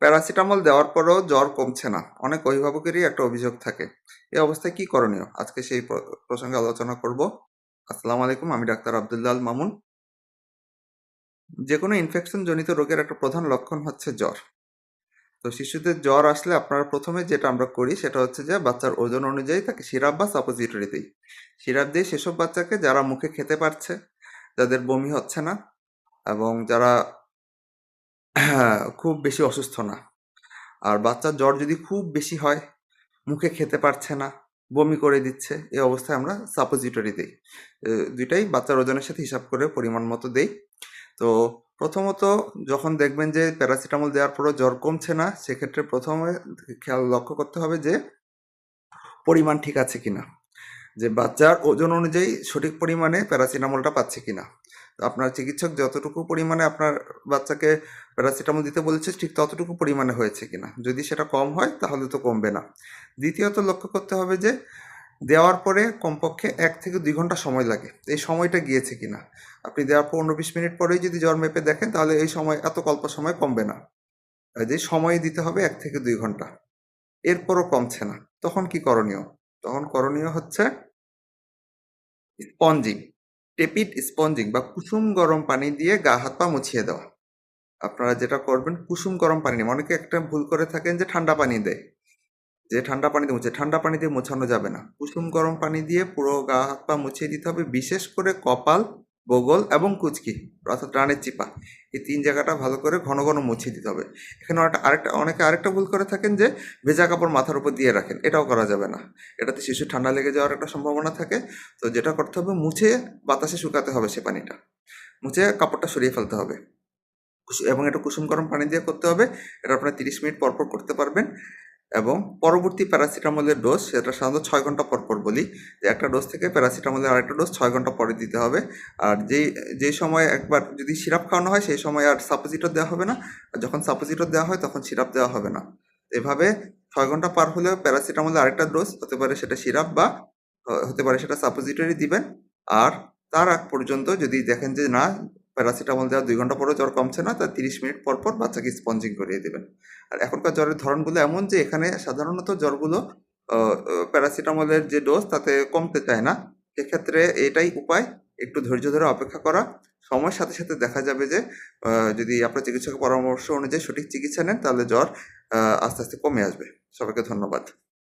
Paracetamol দেওয়ার পরেও জ্বর কমছে না, অনেক অভিভাবকেরই একটা অভিযোগ থাকে। এই অবস্থায় কি করণীয়, আজকে সেই প্রসঙ্গে আলোচনা করব। আসসালামু আলাইকুম, আমি ডাক্তার আব্দুল্লাহ আল মামুন। যে কোনো ইনফেকশন জনিত রোগের একটা প্রধান লক্ষণ হচ্ছে জ্বর। তো শিশুদের জ্বর আসলে আপনারা প্রথমে যেটা আমরা করি সেটা হচ্ছে যে বাচ্চার ওজন অনুযায়ী তাকে সিরাপ বা সাপোজিটরি দিই। সিরাপ দিয়ে সেসব বাচ্চাকে যারা মুখে খেতে পারছে, যাদের বমি হচ্ছে না, এবং যারা খুব বেশি অসুস্থ না। আর বাচ্চার জ্বর যদি খুব বেশি হয়, মুখে খেতে পারছে না, বমি করে দিচ্ছে, এই অবস্থায় আমরা সাপোজিটরি দিই। দুইটাই বাচ্চার ওজনের সাথে হিসাব করে পরিমাণ মতো দেই। তো প্রথমত যখন দেখবেন যে প্যারাসিটামল দেওয়ার পরও জ্বর কমছে না, সেক্ষেত্রে প্রথমে লক্ষ্য করতে হবে যে পরিমাণ ঠিক আছে কিনা, যে বাচ্চার ওজন অনুযায়ী সঠিক পরিমাণে প্যারাসিটামলটা পাচ্ছে কিনা। আপনার চিকিৎসক যতটুকু পরিমাণে আপনার বাচ্চাকে প্যারাসিটামল দিতে বলেছে ঠিক ততটুকু পরিমাণে হয়েছে কিনা। যদি সেটা কম হয় তাহলে তো কমবে না। দ্বিতীয়ত লক্ষ্য করতে হবে যে দেওয়ার পরে কমপক্ষে 1 থেকে 2 ঘন্টা সময় লাগে, এই সময়টা গিয়েছে কিনা। আপনি দেওয়ার 15-20 মিনিট পরেই যদি জ্বর মেপে দেখেন তাহলে এই সময় এত অল্প সময় কমবে না। যে সময় দিতে হবে 1 থেকে 2 ঘন্টা, এরপরও কমছে না, তখন কি করণীয়? তখন করণীয় হচ্ছে স্পঞ্জিং, টেপিড স্পঞ্জিং বা কুসুম গরম পানি দিয়ে গা হাত পা মুছিয়ে দেওয়া। আপনারা যেটা করবেন, কুসুম গরম পানি নিয়ে, অনেকে একটা ভুল করে থাকেন যে ঠান্ডা পানি দেয়, যে ঠান্ডা পানি দিয়ে মুছে, ঠান্ডা পানি দিয়ে মোছানো যাবে না। কুসুম গরম পানি দিয়ে পুরো গা হাত পা মুছিয়ে দিতে হবে, বিশেষ করে কপাল, বগল এবং কুচকি, অর্থাৎ রানের চিপা, এই 3 জায়গাটা ভালো করে ঘন ঘন মুছিয়ে দিতে হবে। এখানে অনেকে আরেকটা ভুল করে থাকেন যে ভেজা কাপড় মাথার উপর দিয়ে রাখেন, এটাও করা যাবে না। এটাতে শিশু ঠান্ডা লেগে যাওয়ার একটা সম্ভাবনা থাকে। তো যেটা করতে হবে, মুছে বাতাসে শুকাতে হবে, সে পানিটা মুছে কাপড়টা সরিয়ে ফেলতে হবে। এবং এটা কুসুম গরম পানি দিয়ে করতে হবে। এটা আপনারা 30 মিনিট পর পর করতে পারবেন। এবং পরবর্তী প্যারাসিটামলের ডোজ, সেটা সাধারণত 6 ঘন্টা পর পর বলি, যে একটা ডোজ থেকে প্যারাসিটামলের আরেকটা ডোজ 6 ঘন্টা পরে দিতে হবে। আর যেই সময় একবার যদি সিরাপ খাওয়ানো হয় সেই সময় আর সাপোজিটর দেওয়া হবে না, আর যখন সাপোজিটর দেওয়া হয় তখন সিরাপ দেওয়া হবে না। এভাবে 6 ঘন্টা পার হলেও প্যারাসিটামলের আরেকটা ডোজ, হতে পারে সেটা সিরাপ বা হতে পারে সেটা সাপোজিটরি দিবেন। আর তার আগ পর্যন্ত যদি দেখেন যে না, প্যারাসিটামল দেওয়ার 2 ঘন্টা পরেও জ্বর কমছে না, তার 30 মিনিট পর পর বাচ্চাকে স্পঞ্জিং করিয়ে দেবেন। আর এখনকার জ্বরের ধরনগুলো এমন যে এখানে সাধারণত জ্বরগুলো প্যারাসিটামলের যে ডোজ তাতে কমতে চায় না। সেক্ষেত্রে এটাই উপায়, একটু ধৈর্য ধরে অপেক্ষা করা। সময়ের সাথে সাথে দেখা যাবে যে যদি আপনার চিকিৎসকের পরামর্শ অনুযায়ী সঠিক চিকিৎসা নেন তাহলে জ্বর আস্তে আস্তে কমে আসবে। সবাইকে ধন্যবাদ।